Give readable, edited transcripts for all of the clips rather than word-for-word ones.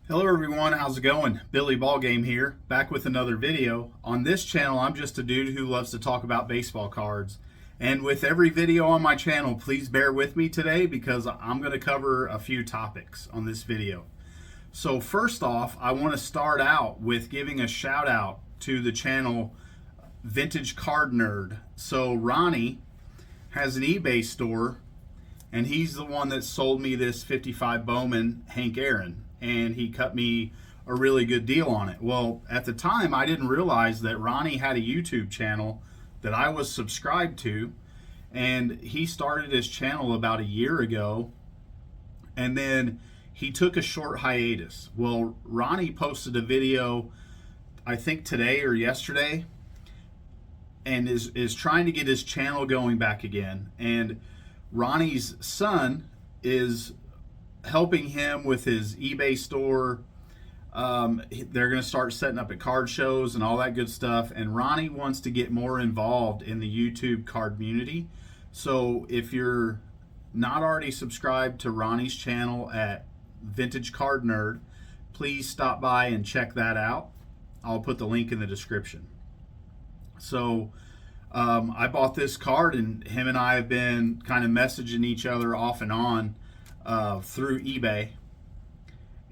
Hello everyone, how's it going? Billy Ballgame here, back with another video. On this channel, I'm just a dude who loves to talk about baseball cards. And with every video on my channel, please bear with me today because I'm going to cover a few topics on this video. So first off, I want to start out with giving a shout out to the channel Vintage Card Nerd. So Ronnie has an eBay store and he's the one that sold me this 55 Bowman Hank Aaron, and he cut me a really good deal on it. Well, at the time, I didn't realize that Ronnie had a YouTube channel that I was subscribed to, and he started his channel about a year ago, and then he took a short hiatus. Well, Ronnie posted a video, I think today or yesterday, and is trying to get his channel going back again. And Ronnie's son is helping him with his eBay store. They're going to start setting up at card shows and all that good stuff. And Ronnie wants to get more involved in the YouTube card community. So if you're not already subscribed to Ronnie's channel at Vintage Card Nerd, please stop by and check that out. I'll put the link in the description. So I bought this card, and him and I have been kind of messaging each other off and on through eBay.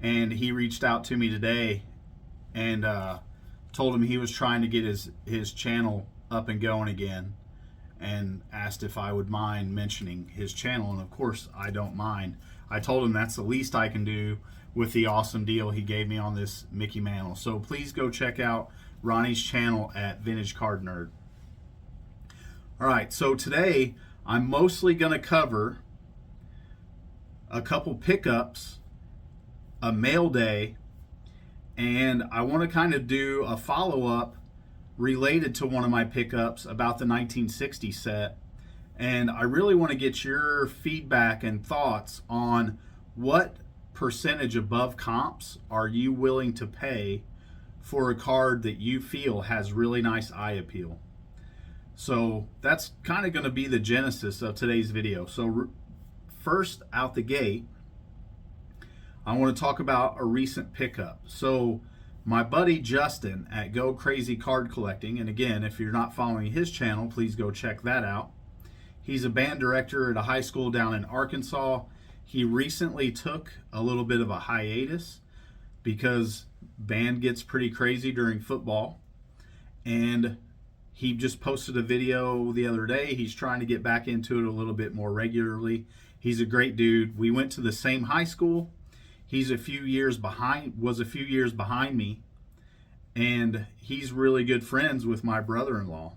And he reached out to me today and told him he was trying to get his channel up and going again, and asked if I would mind mentioning his channel. And of course, I don't mind. I told him that's the least I can do with the awesome deal he gave me on this Mickey Mantle. So please go check out Ronnie's channel at Vintage Card Nerd. All right, so today I'm mostly going to cover a couple pickups, a mail day, and I want to kind of do a follow-up related to one of my pickups about the 1960 set. And I really want to get your feedback and thoughts on what percentage above comps are you willing to pay for a card that you feel has really nice eye appeal. So that's kind of going to be the genesis of today's video. So first out the gate, I want to talk about a recent pickup. So my buddy Justin at Go Crazy Card Collecting, and again, if you're not following his channel, please go check that out. He's a band director at a high school down in Arkansas. He recently took a little bit of a hiatus because band gets pretty crazy during football, and he just posted a video the other day. He's trying to get back into it a little bit more regularly. He's a great dude. We went to the same high school. He's was a few years behind me, and he's really good friends with my brother-in-law.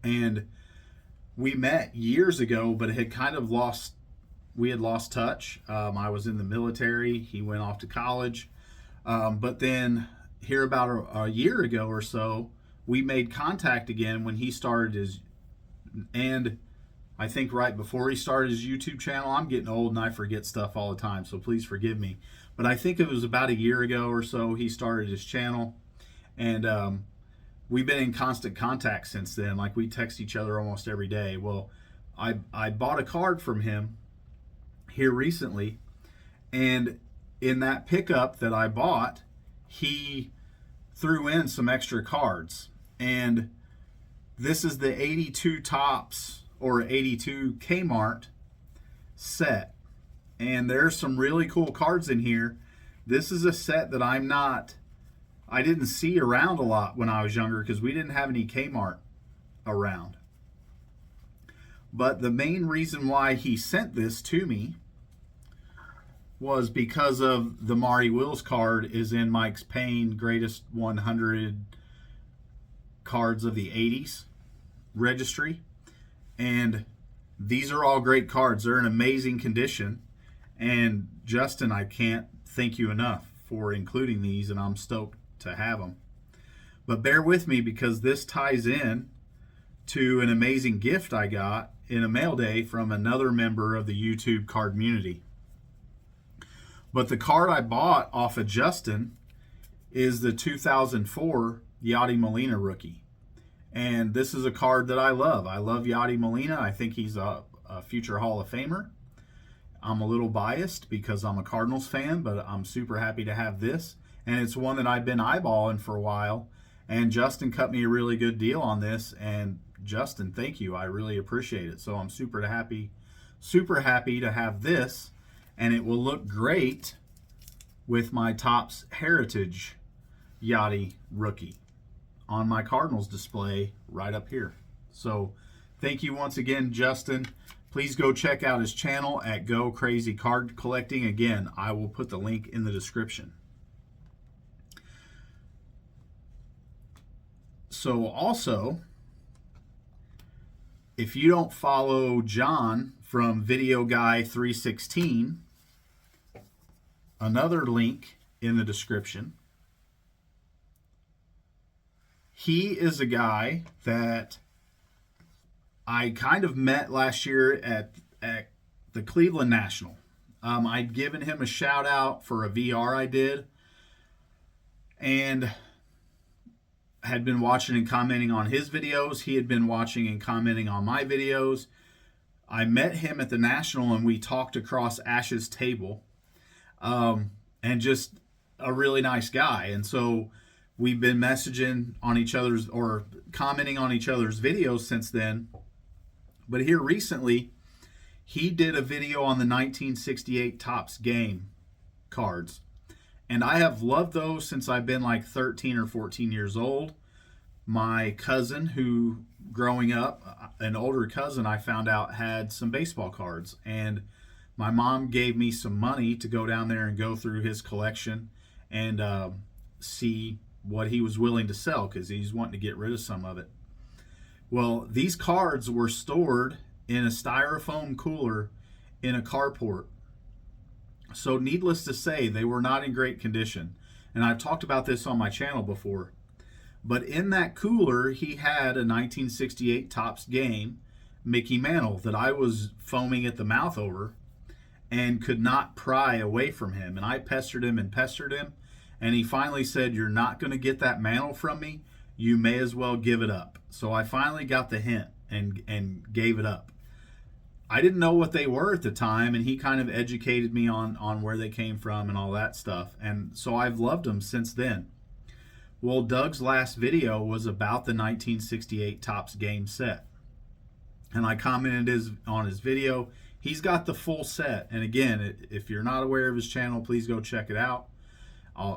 And we met years ago, but had kind of we had lost touch. I was in the military. He went off to college. But then here about a year ago or so, we made contact again when he started and I think right before he started his YouTube channel. I'm getting old and I forget stuff all the time, so please forgive me. But I think it was about a year ago or so he started his channel, and we've been in constant contact since then. Like, we text each other almost every day. Well, I bought a card from him here recently, and in that pickup that I bought, he threw in some extra cards. And this is the 82 Topps or 82 K Mart set. And there's some really cool cards in here. This is a set that I didn't see around a lot when I was younger because we didn't have any K Mart around. But the main reason why he sent this to me was because of the Maury Wills card is in Mike's Payne Greatest 100 Cards of the 80s registry. And these are all great cards. They're in amazing condition. And Justin, I can't thank you enough for including these, and I'm stoked to have them. But bear with me because this ties in to an amazing gift I got in a mail day from another member of the YouTube card community. But the card I bought off of Justin is the 2004 Yadi Molina rookie. And this is a card that I love. I love Yadi Molina. I think he's a future Hall of Famer. I'm a little biased because I'm a Cardinals fan, but I'm super happy to have this. And it's one that I've been eyeballing for a while. And Justin cut me a really good deal on this. And Justin, thank you. I really appreciate it. So I'm super happy to have this. And it will look great with my Topps Heritage Yachty rookie on my Cardinals display right up here. So thank you once again, Justin. Please go check out his channel at Go Crazy Card Collecting. Again, I will put the link in the description. So also, if you don't follow John from Video Guy 316, another link in the description. He is a guy that I kind of met last year at the Cleveland National. I'd given him a shout out for a VR I did and had been watching and commenting on his videos. He had been watching and commenting on my videos. I met him at the National and we talked across Ash's table, and just a really nice guy. And so we've been messaging on each other's or commenting on each other's videos since then. But here recently, he did a video on the 1968 Topps game cards. And I have loved those since I've been like 13 or 14 years old. My cousin, who growing up, an older cousin, I found out had some baseball cards. And my mom gave me some money to go down there and go through his collection and see what he was willing to sell because he's wanting to get rid of some of it. Well, these cards were stored in a styrofoam cooler in a carport. So needless to say, they were not in great condition. And I've talked about this on my channel before. But in that cooler, he had a 1968 Topps game Mickey Mantle that I was foaming at the mouth over and could not pry away from him. And I pestered him and pestered him. And he finally said, "You're not going to get that Mantle from me. You may as well give it up." So I finally got the hint and gave it up. I didn't know what they were at the time, and he kind of educated me on where they came from and all that stuff. And so I've loved them since then. Well, Doug's last video was about the 1968 Topps game set. And I commented on his video. He's got the full set. And again, if you're not aware of his channel, please go check it out.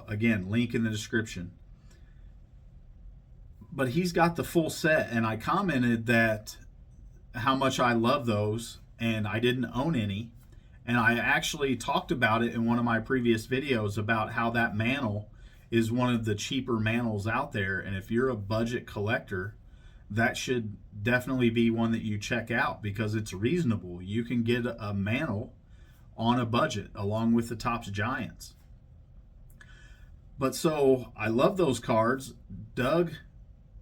Again, link in the description. But he's got the full set, and I commented that how much I love those, and I didn't own any. And I actually talked about it in one of my previous videos about how that Mantle is one of the cheaper Mantles out there. And if you're a budget collector, that should definitely be one that you check out because it's reasonable. You can get a Mantle on a budget along with the Topps Giants. But so I love those cards. Doug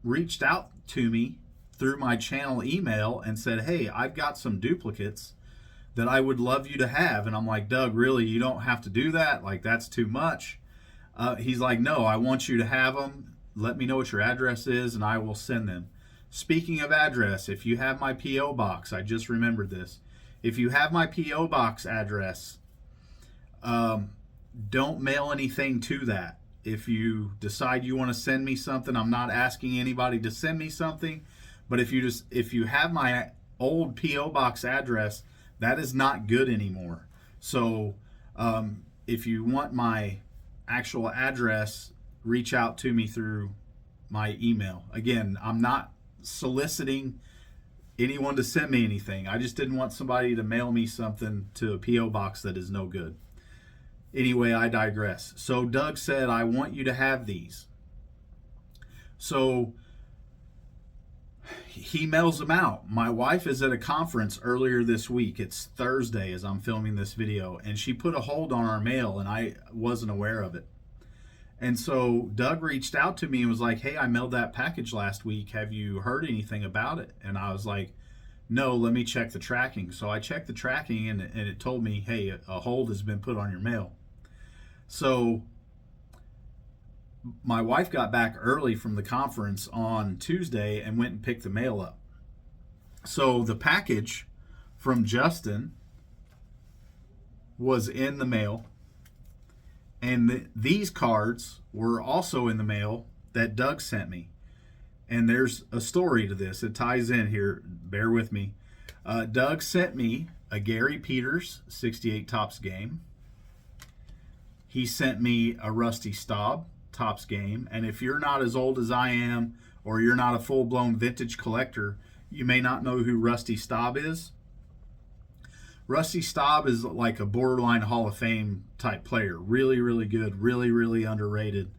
reached out to me through my channel email and said, "Hey, I've got some duplicates that I would love you to have." And I'm like, "Doug, really? You don't have to do that? Like, that's too much." He's like, "No, I want you to have them. Let me know what your address is and I will send them." Speaking of address, if you have my P.O. box, I just remembered this. If you have my P.O. box address, don't mail anything to that. If you decide you want to send me something, I'm not asking anybody to send me something, but if you have my old P.O. box address, that is not good anymore. So if you want my actual address, reach out to me through my email. Again, I'm not soliciting anyone to send me anything. I just didn't want somebody to mail me something to a P.O. box that is no good. Anyway, I digress. So Doug said, "I want you to have these." So he mails them out. My wife is at a conference earlier this week. It's Thursday as I'm filming this video, and she put a hold on our mail, and I wasn't aware of it. And so Doug reached out to me and was like, "Hey, I mailed that package last week. Have you heard anything about it?" And I was like, "No, let me check the tracking." So I checked the tracking, and it told me, "Hey, a hold has been put on your mail." So my wife got back early from the conference on Tuesday and went and picked the mail up. So the package from Justin was in the mail, and these cards were also in the mail that Doug sent me. And there's a story to this. It ties in here. Bear with me. Doug sent me a Gary Peters 68 Topps game. He sent me a Rusty Staub Topps game. And if you're not as old as I am, or you're not a full-blown vintage collector, you may not know who Rusty Staub is. Rusty Staub is like a borderline Hall of Fame type player. Really, really good. Really, really underrated.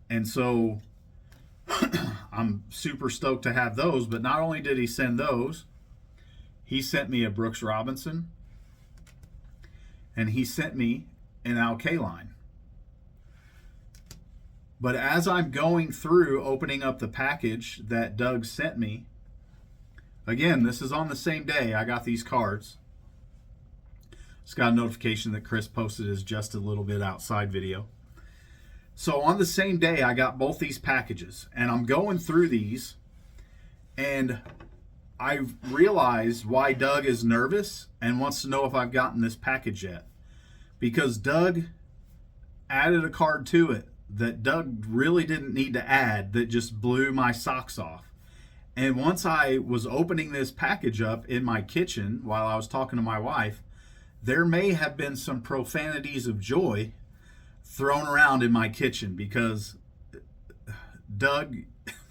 And so I'm super stoked to have those. But not only did he send those, he sent me a Brooks Robinson, and he sent me an Al Kaline. But as I'm going through opening up the package that Doug sent me, again, this is on the same day I got these cards. Just got a notification that Chris posted his Just a Little Bit Outside video. So on the same day, I got both these packages, and I'm going through these, and I realize why Doug is nervous and wants to know if I've gotten this package yet. Because Doug added a card to it that Doug really didn't need to add, that just blew my socks off. And once I was opening this package up in my kitchen while I was talking to my wife, there may have been some profanities of joy thrown around in my kitchen, because Doug,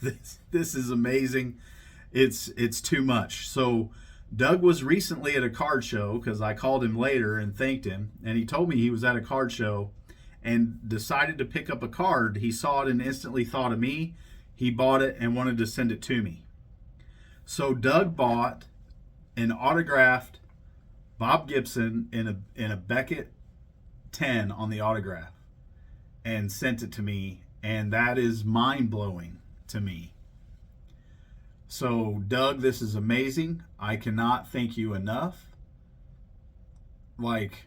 this is amazing. It's too much. So Doug was recently at a card show, because I called him later and thanked him, and he told me he was at a card show and decided to pick up a card. He saw it and instantly thought of me. He bought it and wanted to send it to me. So Doug bought an autographed Bob Gibson in a Beckett 10 on the autograph and sent it to me, and that is mind-blowing to me. So Doug, this is amazing. I cannot thank you enough. Like,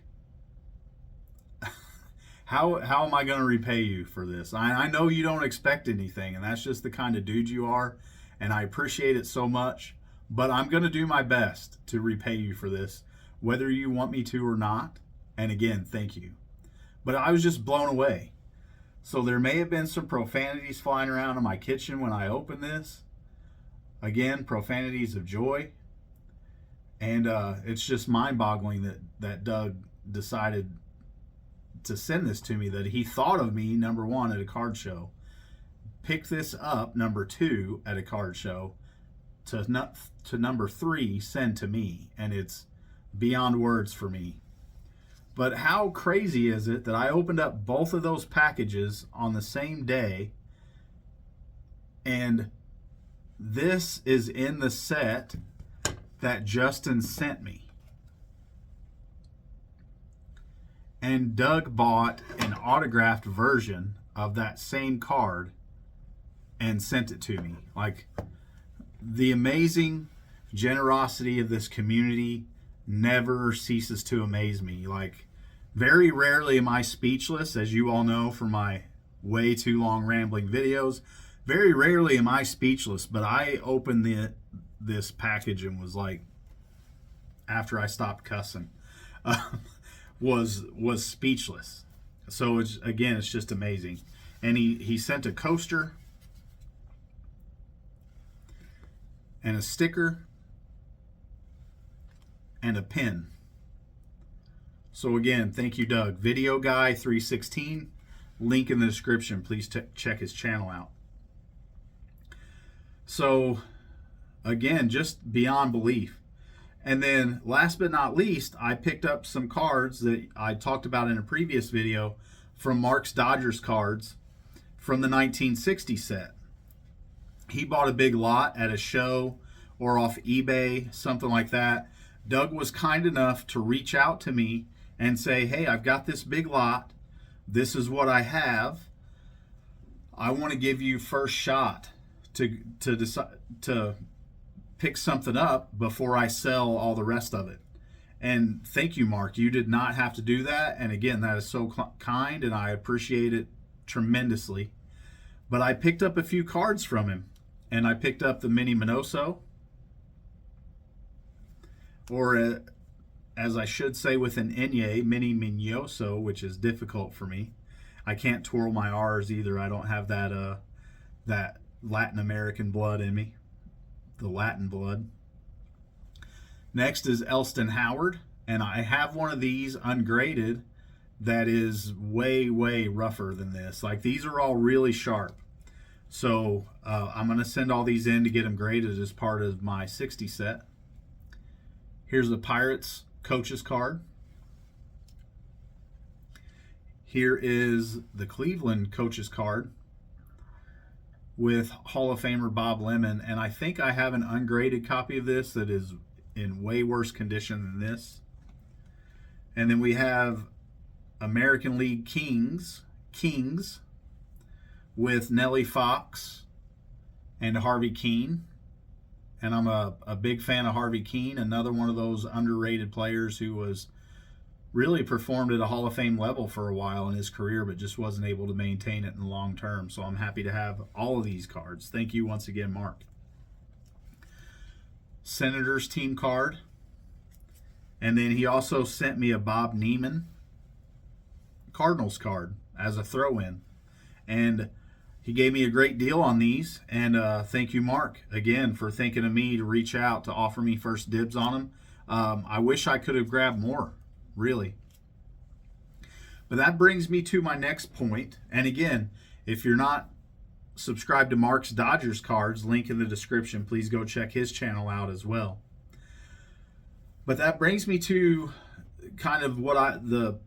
how am I going to repay you for this? I know you don't expect anything, and that's just the kind of dude you are, and I appreciate it so much, but I'm going to do my best to repay you for this, whether you want me to or not. And again, thank you. But I was just blown away. So there may have been some profanities flying around in my kitchen when I opened this. Again, profanities of joy. And it's just mind-boggling that Doug decided to send this to me, that he thought of me, number one, at a card show, picked this up, number two, at a card show, to number three, send to me. And it's beyond words for me. But how crazy is it that I opened up both of those packages on the same day, and this is in the set that Justin sent me? And Doug bought an autographed version of that same card and sent it to me. Like, the amazing generosity of this community never ceases to amaze me. Like, very rarely am I speechless, as you all know from my way too long rambling videos. Very rarely am I speechless, but I opened this package and was like, after I stopped cussing, was speechless. So it's just amazing. And he sent a coaster and a sticker and a pin. So again, thank you, Doug. Video Guy 316, link in the description. Please check his channel out. So again, just beyond belief. And then last but not least, I picked up some cards that I talked about in a previous video from Mark's Dodgers cards from the 1960 set. He bought a big lot at a show or off eBay, something like that. Doug was kind enough to reach out to me and say, hey, I've got this big lot. This is what I have. I want to give you first shot to decide to pick something up before I sell all the rest of it. And thank you, Mark. You did not have to do that. And again, that is so kind, and I appreciate it tremendously. But I picked up a few cards from him, and I picked up the Mini Minoso, or as I should say with an Enye, mini Mignoso, which is difficult for me. I can't twirl my R's either. I don't have that Latin American blood in me, the Latin blood. Next is Elston Howard, and I have one of these ungraded that is way, way rougher than this. Like, these are all really sharp. So I'm going to send all these in to get them graded as part of my 60 set. Here's the Pirates coach's card. Here is the Cleveland coach's card with Hall of Famer Bob Lemon. And I think I have an ungraded copy of this that is in way worse condition than this. And then we have American League Kings with Nellie Fox and Harvey Keene. And I'm a big fan of Harvey Keene, another one of those underrated players who was really performed at a Hall of Fame level for a while in his career, but just wasn't able to maintain it in the long term. So I'm happy to have all of these cards. Thank you once again, Mark. Senators team card. And then he also sent me a Bob Neiman Cardinals card as a throw-in. And he gave me a great deal on these. And thank you, Mark, again, for thinking of me to reach out to offer me first dibs on them. I wish I could have grabbed more, really. But that brings me to my next point. And again, if you're not subscribed to Mark's Dodgers cards, link in the description, please go check his channel out as well. But that brings me to kind of the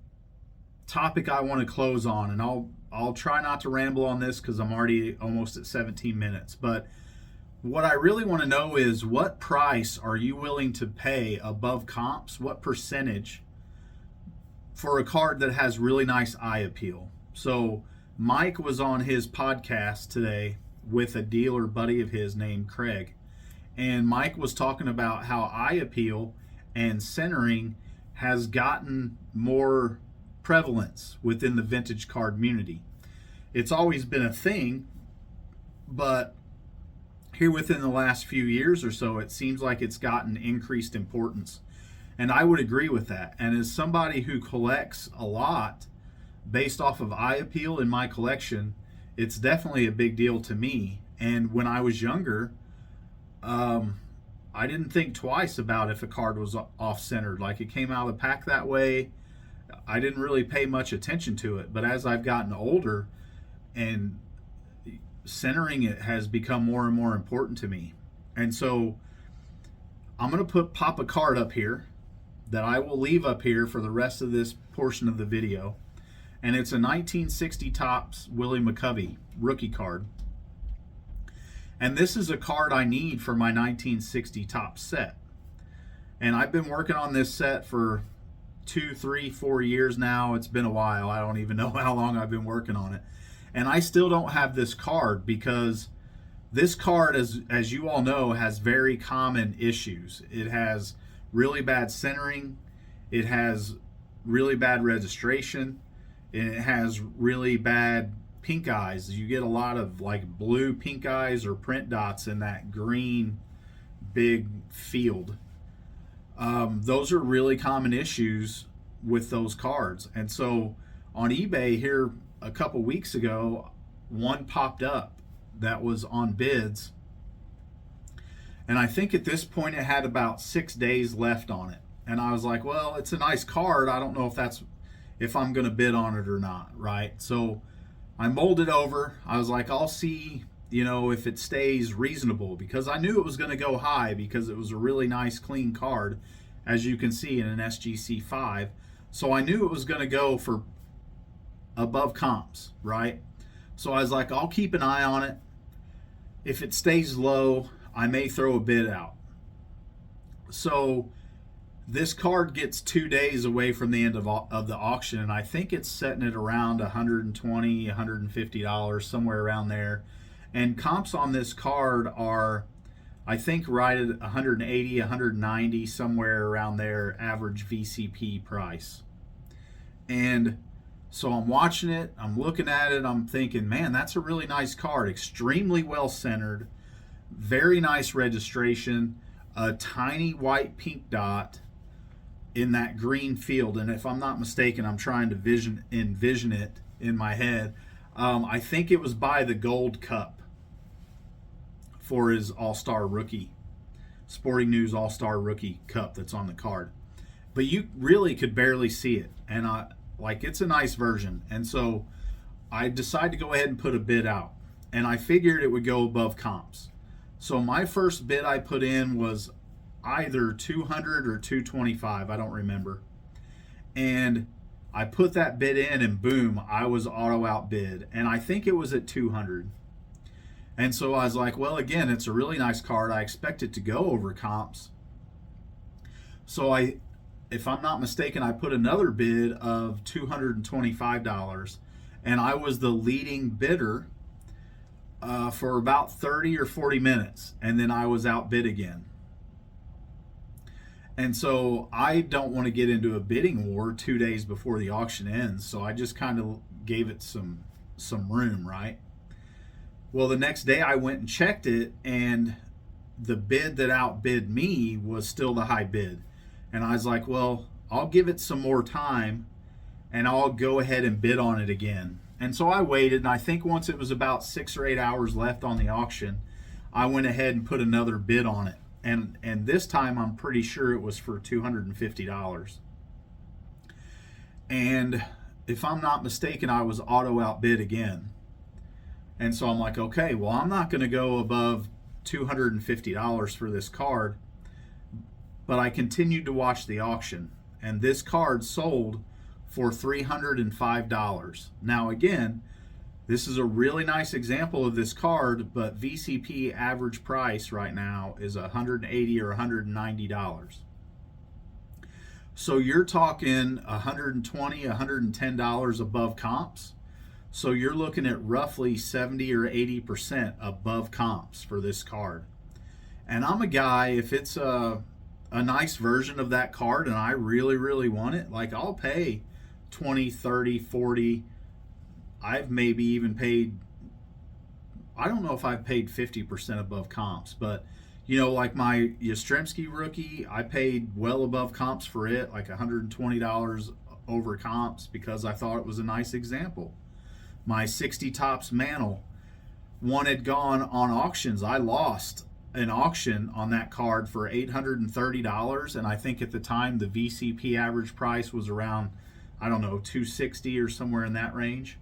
topic I want to close on, and I'll try not to ramble on this because I'm already almost at 17 minutes. But what I really want to know is, what price are you willing to pay above comps? What percentage for a card that has really nice eye appeal? So Mike was on his podcast today with a dealer buddy of his named Craig, and Mike was talking about how eye appeal and centering has gotten more prevalence within the vintage card community. It's always been a thing, but here within the last few years or so, it seems like it's gotten increased importance. And I would agree with that. And as somebody who collects a lot based off of eye appeal in my collection, it's definitely a big deal to me. And when I was younger, I didn't think twice about if a card was off-centered. Like, it came out of the pack that way, I didn't really pay much attention to it. But as I've gotten older, and centering it has become more and more important to me. And so I'm going to pop a card up here that I will leave up here for the rest of this portion of the video. And it's a 1960 Topps Willie McCovey rookie card. And this is a card I need for my 1960 Topps set. And I've been working on this set for 2, 3, 4 years now. It's been a while. I don't even know how long I've been working on it. And I still don't have this card because this card, as you all know, has very common issues. It has really bad centering. It has really bad registration. And it has really bad pink eyes. You get a lot of like blue pink eyes or print dots in that green big field. Those are really common issues with those cards. And so on eBay here a couple weeks ago, one popped up that was on bids, and I think at this point it had about 6 days left on it. And I was like, well, it's a nice card, I don't know if I'm going to bid on it or not, right? So I mulled it over. I was like, I'll see, if it stays reasonable, because I knew it was going to go high because it was a really nice clean card, as you can see in an SGC 5. So I knew it was going to go for above comps, right? So I was like, I'll keep an eye on it. If it stays low, I may throw a bid out. So this card gets 2 days away from the end of the auction, and I think it's setting it around $120, $150, somewhere around there. And comps on this card are, I think, right at 180, 190, somewhere around there, average VCP price. And so I'm watching it, I'm looking at it, I'm thinking, man, that's a really nice card, extremely well centered, very nice registration, a tiny white pink dot, in that green field. And if I'm not mistaken, I'm trying to envision it in my head. I think it was by the Gold Cup for his All-Star rookie, Sporting News All-Star Rookie Cup that's on the card. But you really could barely see it. And it's a nice version. And so I decided to go ahead and put a bid out. And I figured it would go above comps. So my first bid I put in was either 200 or 225, I don't remember. And I put that bid in and boom, I was auto outbid. And I think it was at 200. And so I was like, well, again, it's a really nice card. I expect it to go over comps. So if I'm not mistaken, I put another bid of $225, and I was the leading bidder for about 30 or 40 minutes, and then I was outbid again. And so I don't want to get into a bidding war 2 days before the auction ends, so I just kind of gave it some room, right? Well, the next day I went and checked it, and the bid that outbid me was still the high bid. And I was like, well, I'll give it some more time, and I'll go ahead and bid on it again. And so I waited, and I think once it was about 6 or 8 hours left on the auction, I went ahead and put another bid on it. And this time I'm pretty sure it was for $250. And if I'm not mistaken, I was auto outbid again. And so I'm like, okay, well, I'm not going to go above $250 for this card. But I continued to watch the auction, and this card sold for $305. Now again, this is a really nice example of this card, but VCP average price right now is $180 or $190. So you're talking $120, $110 above comps. So you're looking at roughly 70 or 80% above comps for this card. And I'm a guy, if it's a nice version of that card and I really, really want it, like I'll pay 20, 30, 40. I've maybe even paid, I don't know if I've paid 50% above comps, but like my Yastrzemski rookie, I paid well above comps for it, like $120 over comps, because I thought it was a nice example. My 60 Topps Mantle, one had gone on auctions. I lost an auction on that card for $830, and I think at the time the VCP average price was around, I don't know, $260 or somewhere in that range.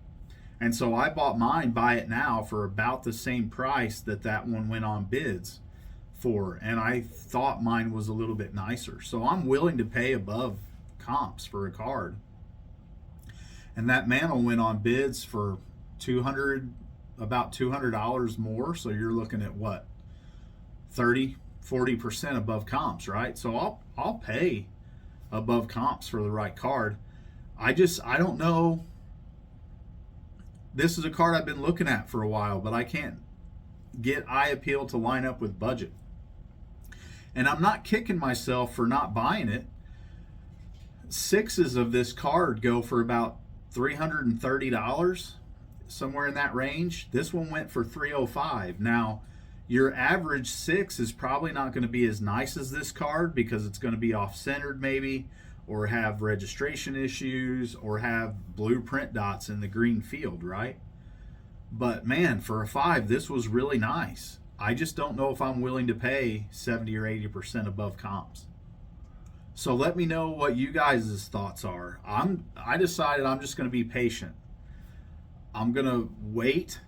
And so I bought mine, buy it now, for about the same price that one went on bids for, and I thought mine was a little bit nicer. So I'm willing to pay above comps for a card. And that Mantle went on bids for about $200 more, so you're looking at what, 30, 40% above comps, right? So I'll pay above comps for the right card. I don't know. This is a card I've been looking at for a while, but I can't get eye appeal to line up with budget. And I'm not kicking myself for not buying it. Sixes of this card go for about $330, somewhere in that range. This one went for $305. Now, your average six is probably not going to be as nice as this card, because it's going to be off-centered maybe, or have registration issues, or have blue print dots in the green field, right? But man, for a 5, this was really nice. I just don't know if I'm willing to pay 70 or 80% above comps. So let me know what you guys' thoughts are. I decided I'm just going to be patient. I'm going to wait.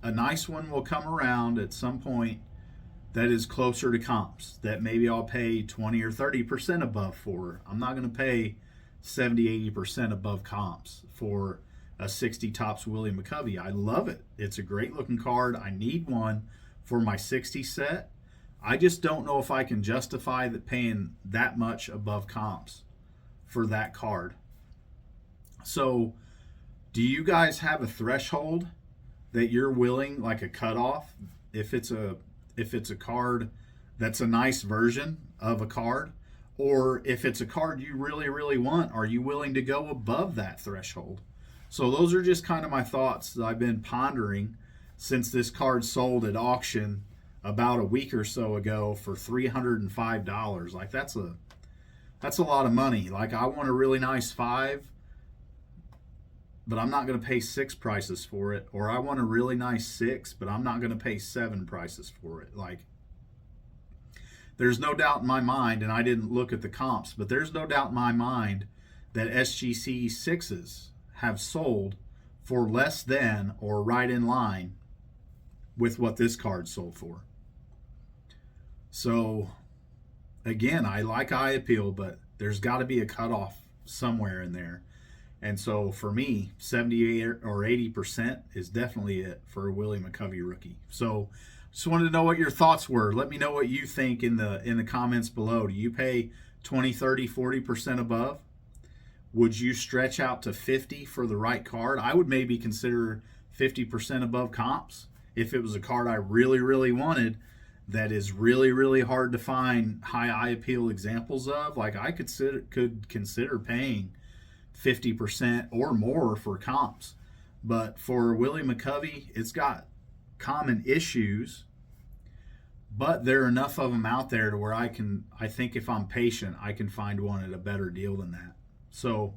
A nice one will come around at some point that is closer to comps, that maybe I'll pay 20 or 30% above for. I'm not going to pay 70, 80% above comps for a 60 Topps Willie McCovey. I love it. It's a great looking card. I need one for my 60 set. I just don't know if I can justify paying that much above comps for that card. So do you guys have a threshold that you're willing, like a cutoff, if it's a card that's a nice version of a card, or if it's a card you really, really want, are you willing to go above that threshold? So those are just kind of my thoughts that I've been pondering since this card sold at auction about a week or so ago for $305. Like that's That's a lot of money. Like, I want a really nice 5, but I'm not going to pay 6 prices for it. Or I want a really nice 6, but I'm not going to pay 7 prices for it. Like, there's no doubt in my mind, and I didn't look at the comps, but there's no doubt in my mind that SGC 6s have sold for less than or right in line with what this card sold for. So, again, I like eye appeal, but there's got to be a cutoff somewhere in there. And so for me, 78 or 80% is definitely it for a Willie McCovey rookie. So just wanted to know what your thoughts were. Let me know what you think in the comments below. Do you pay 20, 30, 40% above? Would you stretch out to 50 for the right card? I would maybe consider 50% above comps if it was a card I really, really wanted that is really, really hard to find high eye appeal examples of. Like, I could consider paying 50% or more for comps. But for Willie McCovey, it's got common issues, but there are enough of them out there to where I think if I'm patient, I can find one at a better deal than that. So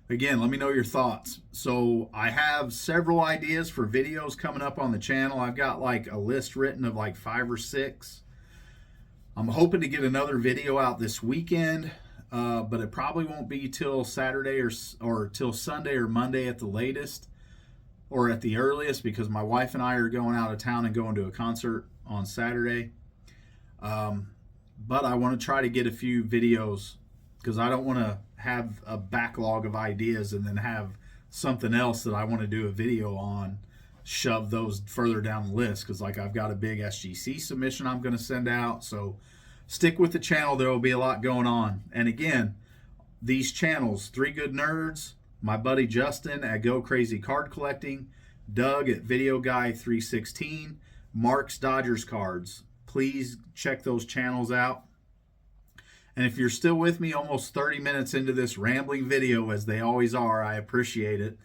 again, let me know your thoughts. So I have several ideas for videos coming up on the channel. I've got like a list written of like 5 or 6. I'm hoping to get another video out this weekend, but it probably won't be till Saturday or till Sunday or Monday at the latest, or at the earliest, because my wife and I are going out of town and going to a concert on Saturday. But I want to try to get a few videos, because I don't want to have a backlog of ideas and then have something else that I want to do a video on shove those further down the list, because like I've got a big SGC submission I'm going to send out. So stick with the channel. There will be a lot going on. And again, these channels, 3 Good Nerds, my buddy Justin at Go Crazy Card Collecting, Doug at Video Guy 316, Mark's Dodgers Cards. Please check those channels out. And if you're still with me almost 30 minutes into this rambling video, as they always are, I appreciate it.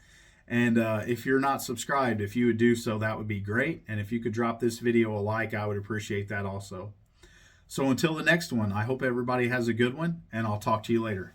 And if you're not subscribed, if you would do so, that would be great. And if you could drop this video a like, I would appreciate that also. So until the next one, I hope everybody has a good one, and I'll talk to you later.